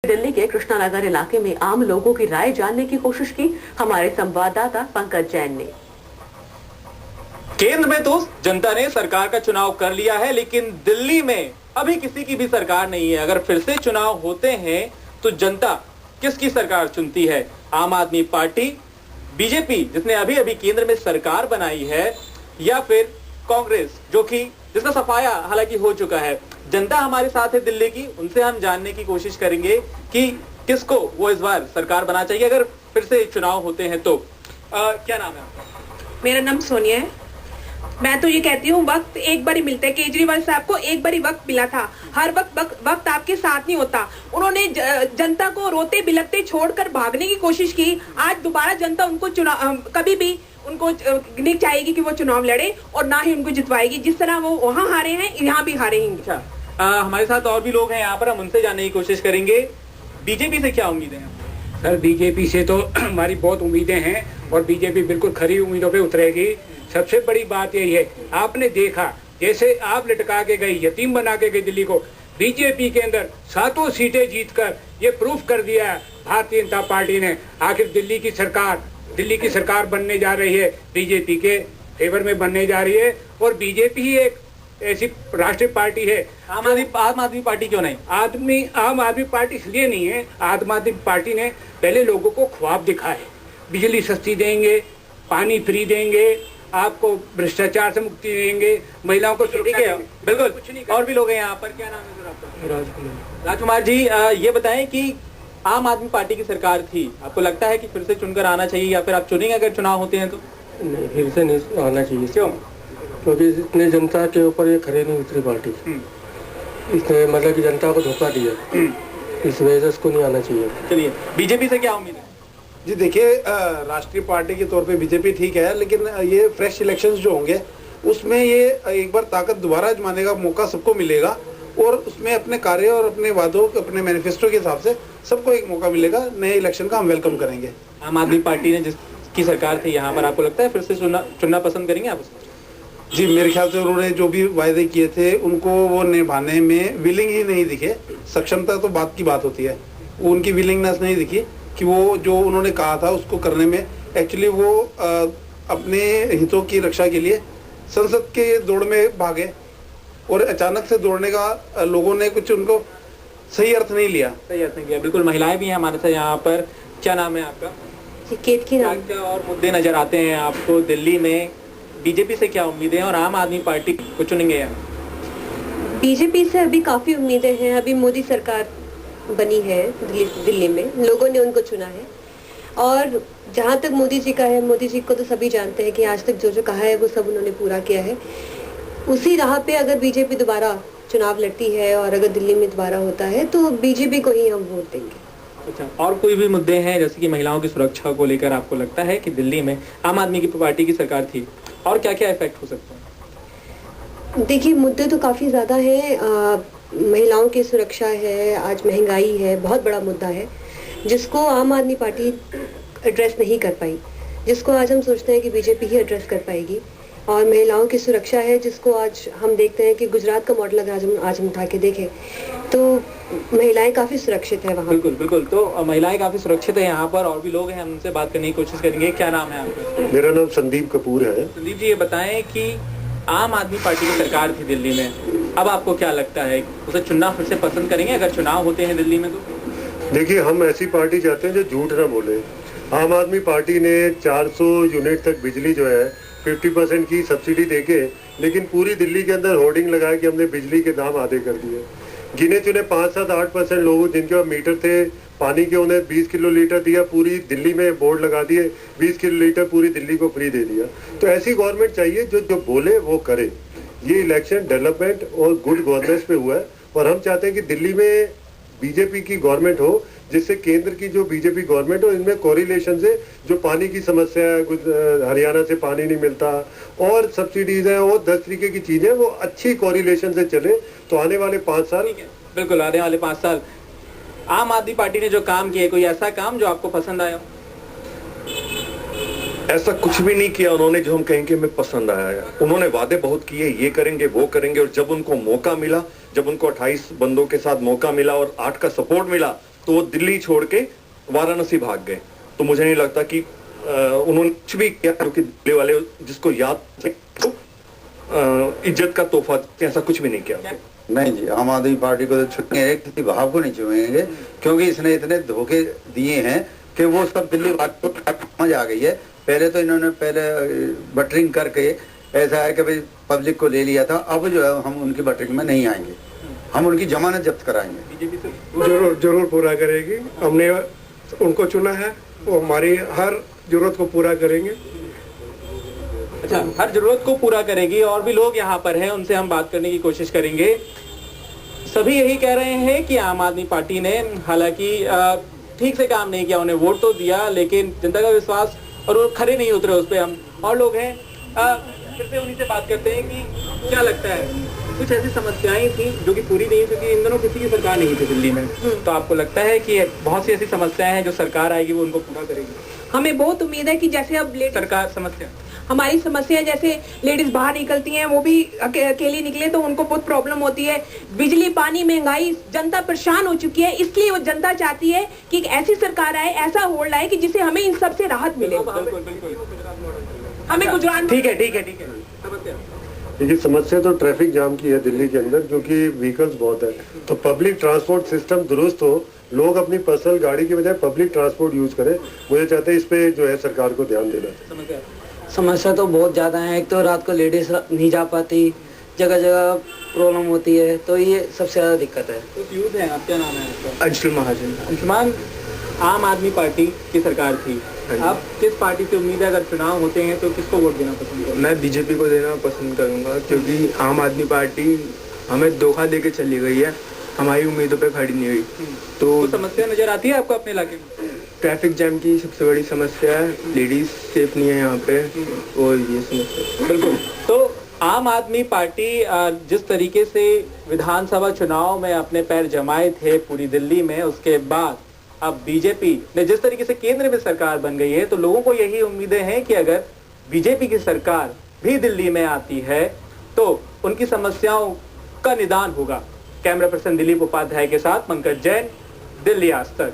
दिल्ली के कृष्णानगर इलाके में आम लोगों की राय जानने की कोशिश की हमारे संवाददाता पंकज जैन ने। केंद्र में तो जनता ने सरकार का चुनाव कर लिया है, लेकिन दिल्ली में अभी किसी की भी सरकार नहीं है। अगर फिर से चुनाव होते हैं तो जनता किसकी सरकार चुनती है? आम आदमी पार्टी, बीजेपी जिसने अभी अभी केंद्र में सरकार बनाई है, या फिर कांग्रेस जो कि जिसका सफाया हालांकि हो चुका है? जनता हमारे साथ है दिल्ली की, उनसे हम जानने की कोशिश करेंगे कि किसको वो इस बार सरकार बनाना चाहिए अगर फिर से चुनाव होते हैं तो। क्या नाम है आपका? मेरा नाम सोनिया है। मैं तो ये कहती हूँ, वक्त एक बार ही मिलता है। केजरीवाल साहब को एक बार ही वक्त मिला था। हर वक्त आपके साथ नहीं होता। उन्होंने जनता को रोते बिलखते छोड़कर भागने की कोशिश की। आज दोबारा जनता उनको कभी भी उनको नहीं चाहेगी कि वो चुनाव लड़े, और ना ही उनको जितवाएगी। जिस तरह वो वहाँ हारे हैं, यहाँ भी हारे हैं। अच्छा, हमारे साथ और भी लोग हैं यहाँ पर, हम उनसे जानने की कोशिश करेंगे। बीजेपी से क्या उम्मीदें हैं? सर, बीजेपी से तो हमारी बहुत उम्मीदें हैं और बीजेपी बिल्कुल खरी उम्मीदों पे उतरेगी। सबसे बड़ी बात यही है, आपने देखा जैसे आप लटका के गई, यतीम बना के गई दिल्ली को, बीजेपी के अंदर 7 सीटें जीतकर ये प्रूफ कर दिया भारतीय जनता पार्टी ने। आखिर दिल्ली की सरकार बनने जा रही है, बीजेपी के फेवर में बनने जा रही है। और बीजेपी ही एक ऐसी राष्ट्रीय पार्टी है। आम आदमी पार्टी क्यों नहीं? आम आदमी पार्टी इसलिए नहीं है, आम आदमी पार्टी ने पहले लोगों को ख्वाब दिखाए, बिजली सस्ती देंगे, पानी फ्री देंगे, आपको भ्रष्टाचार से मुक्ति देंगे, महिलाओं को ठीक है, बिल्कुल। और भी लोग हैं यहाँ पर। क्या नाम है सर आपका? राजकुमार जी, ये बताएं कि आम आदमी पार्टी की सरकार थी, आपको लगता है कि फिर से चुनकर आना चाहिए, या फिर आप चुनेंगे अगर चुनाव होते हैं तो? नहीं, फिर से नहीं आना चाहिए। क्यों? क्योंकि इतने जनता के ऊपर ये खड़े नहीं उतरी पार्टी। इसने मतलब कि जनता को धोखा दिया, इस वजह से इसको नहीं आना चाहिए। चलिए, बीजेपी से क्या उम्मीद है? जी देखिए, राष्ट्रीय पार्टी के तौर पे बीजेपी ठीक है, लेकिन ये फ्रेश इलेक्शंस जो होंगे उसमें ये एक बार ताकत दोबारा आजमाने का मौका सबको मिलेगा, और उसमें अपने कार्य और अपने वादों, अपने मैनिफेस्टो के हिसाब से सबको एक मौका मिलेगा। नए इलेक्शन का हम वेलकम करेंगे। आम आदमी पार्टी ने जिसकी सरकार थी यहाँ पर, आपको लगता है फिर से चुनना पसंद करेंगे आप उसको? जी, मेरे ख्याल से उन्होंने जो भी वायदे किए थे उनको वो निभाने में विलिंग ही नहीं दिखे। सक्षमता तो बात की बात होती है, उनकी विलिंगनेस नहीं दिखी कि वो जो उन्होंने कहा था उसको करने में। एक्चुअली वो अपने हितों की रक्षा के लिए संसद के दौड़ में भागे, और अचानक से दौड़ने का लोगों ने कुछ उनको सही अर्थ नहीं लिया। बिल्कुल। महिलाएं भी हैं हमारे साथ यहाँ पर। क्या नाम है आपका? केत की नाम। क्या और मुद्दे नजर आते हैं आपको दिल्ली में? बीजेपी से क्या उम्मीदें हैं और आम आदमी पार्टी को चुनेंगे यहाँ? बीजेपी से अभी काफी उम्मीदें हैं। अभी मोदी सरकार बनी है दिल्ली में, लोगों ने उनको चुना है। और जहाँ तक मोदी जी का है, मोदी जी को तो सभी जानते हैं कि आज तक जो जो कहा है वो सब उन्होंने पूरा किया है। उसी राह पे अगर बीजेपी दोबारा चुनाव लड़ती है और अगर दिल्ली में दोबारा होता है तो बीजेपी को ही हम वोट देंगे। अच्छा, और कोई भी मुद्दे हैं जैसे कि महिलाओं की सुरक्षा को लेकर आपको लगता है कि दिल्ली में आम आदमी की पार्टी की सरकार थी, और क्या क्या इफेक्ट हो सकता है? देखिए, मुद्दे तो काफ़ी ज़्यादा हैं। महिलाओं की सुरक्षा है, आज महंगाई है, बहुत बड़ा मुद्दा है जिसको आम आदमी पार्टी एड्रेस नहीं कर पाई, जिसको आज हम सोचते हैं कि बीजेपी ही एड्रेस कर पाएगी। और महिलाओं की सुरक्षा है जिसको आज हम देखते हैं कि गुजरात का मॉडल अगर आज हम उठा के देखें तो महिलाएं काफ़ी सुरक्षित है वहाँ। बिल्कुल। तो महिलाएं काफ़ी सुरक्षित है यहाँ पर। और भी लोग हैं, हम उनसे बात करने की कोशिश करेंगे। क्या नाम है आपका? मेरा नाम संदीप कपूर है। संदीप जी, ये बताएं कि आम आदमी पार्टी की सरकार थी दिल्ली में, अब आपको क्या लगता है, उसे चुनना फिर से पसंद करेंगे अगर चुनाव होते हैं दिल्ली में तो? देखिए, हम ऐसी पार्टी चाहते हैं जो झूठ ना बोले। आम आदमी पार्टी ने 400 यूनिट तक बिजली जो है 50% की सब्सिडी देके, लेकिन पूरी दिल्ली के अंदर होर्डिंग लगाया कि हमने बिजली के दाम आधे कर दिए। गिने चुने 5-7-8% लोगों जिनके पास मीटर थे पानी के, उन्हें 20 किलो लीटर दिया। पूरी दिल्ली में बोर्ड लगा दिए, 20 किलो लीटर पूरी दिल्ली को फ्री दे दिया। तो ऐसी गवर्नमेंट चाहिए जो बोले वो करे। ये इलेक्शन डेवलपमेंट और गुड गवर्नेंस पे हुआ है, और हम चाहते हैं कि दिल्ली में बीजेपी की गवर्नमेंट हो, जिससे केंद्र की जो बीजेपी गवर्नमेंट हो, इनमें कोरिलेशन से जो पानी की समस्या है, हरियाणा से पानी नहीं मिलता, और सब्सिडीज है, और 10 तरीके की चीजें, वो अच्छी कोरिलेशन से चले तो आने वाले 5 साल। बिल्कुल, आने वाले 5 साल आम आदमी पार्टी ने जो काम किए, कोई ऐसा काम जो आपको पसंद आया? ऐसा कुछ भी नहीं किया उन्होंने जो हम कहेंगे हमें पसंद आया है। उन्होंने वादे बहुत किए, ये करेंगे वो करेंगे, और जब उनको मौका मिला, जब उनको 28 बंदों के साथ मौका मिला और 8 का सपोर्ट मिला, तो वो दिल्ली छोड़ के वाराणसी भाग गए। तो मुझे नहीं लगता कि उन्होंने कुछ भी किया क्योंकि दिल्ली वाले जिसको याद इज्जत का तोहफा, ऐसा कुछ भी नहीं किया। नहीं जी, आम आदमी पार्टी को तो छुएंगे, किसी भाव को नहीं छुएंगे, क्योंकि इसने इतने धोखे दिए हैं कि वो सब दिल्ली वालों को समझ आ गई है। पहले तो इन्होंने बटरिंग करके ऐसा है कि भाई पब्लिक को ले लिया था, अब जो है हम उनकी बटरिंग में नहीं आएंगे, हम उनकी जमानत जब्त कराएंगे। जरूर पूरा करेगी। हमने उनको चुना है, वो हमारी हर जरूरत को पूरा करेंगे। अच्छा, हर जरूरत को पूरा करेगी। और भी लोग यहाँ पर हैं, उनसे हम बात करने की कोशिश करेंगे। सभी यही कह रहे हैं कि आम आदमी पार्टी ने हालांकि ठीक से काम नहीं किया, उन्हें वोट तो दिया लेकिन जनता का विश्वास और वो खरे नहीं उतरे उस पर। हम और लोग हैं, फिर से उन्हीं से बात करते हैं कि क्या लगता है, कुछ ऐसी समस्याएं थी जो कि पूरी नहीं, क्योंकि इन दोनों किसी की सरकार नहीं थी दिल्ली में, तो आपको लगता है कि बहुत सी ऐसी समस्याएं हैं जो सरकार आएगी वो उनको पूरा करेगी? हमें बहुत उम्मीद है कि जैसे अब सरकार समस्या हमारी समस्या जैसे लेडीज बाहर निकलती हैं, वो भी अकेली निकले तो उनको बहुत प्रॉब्लम होती है। बिजली, पानी, महंगाई, जनता परेशान हो चुकी है। इसलिए वो जनता चाहती है कि एक ऐसी सरकार आए, ऐसा होल्ड आए कि जिससे हमें इन सब से राहत मिले। हमें गुजरात ठीक है। देखिए, समस्या तो ट्रैफिक जाम की है दिल्ली के अंदर, क्योंकि व्हीकल्स बहुत है। तो पब्लिक ट्रांसपोर्ट सिस्टम दुरुस्त हो, लोग अपनी पर्सनल गाड़ी की बजाय पब्लिक ट्रांसपोर्ट यूज करें। मुझे चाहते हैं इस पे जो है सरकार को ध्यान देना। समस्या तो बहुत ज़्यादा है। एक तो रात को लेडीज नहीं जा पाती, जगह जगह प्रॉब्लम होती है, तो ये सबसे ज़्यादा दिक्कत है। तो यूथ है, आप क्या नाम है आपका? अंशुल महाजन। अंशुमान, आम आदमी पार्टी की सरकार थी, आप किस पार्टी से उम्मीद है अगर चुनाव होते हैं तो किसको वोट देना पसंद करेंगे? मैं बीजेपी को देना पसंद करूंगा, क्योंकि आम आदमी पार्टी हमें धोखा देके चली गई है, हमारी उम्मीदों पे खड़ी नहीं हुई। तो समस्या नजर आती है आपको अपने इलाके में? ट्रैफिक जैम की सबसे बड़ी समस्या है, लेडीज सेफ नहीं है यहाँ पे, और ये समस्या। बिल्कुल। तो आम आदमी पार्टी जिस तरीके से विधानसभा चुनाव में अपने पैर जमाए थे पूरी दिल्ली में, उसके बाद अब बीजेपी ने जिस तरीके से केंद्र में सरकार बन गई है, तो लोगों को यही उम्मीदें हैं कि अगर बीजेपी की सरकार भी दिल्ली में आती है तो उनकी समस्याओं का निदान होगा। कैमरा पर्सन दिलीप उपाध्याय के साथ पंकज जैन, दिल्ली आज तक।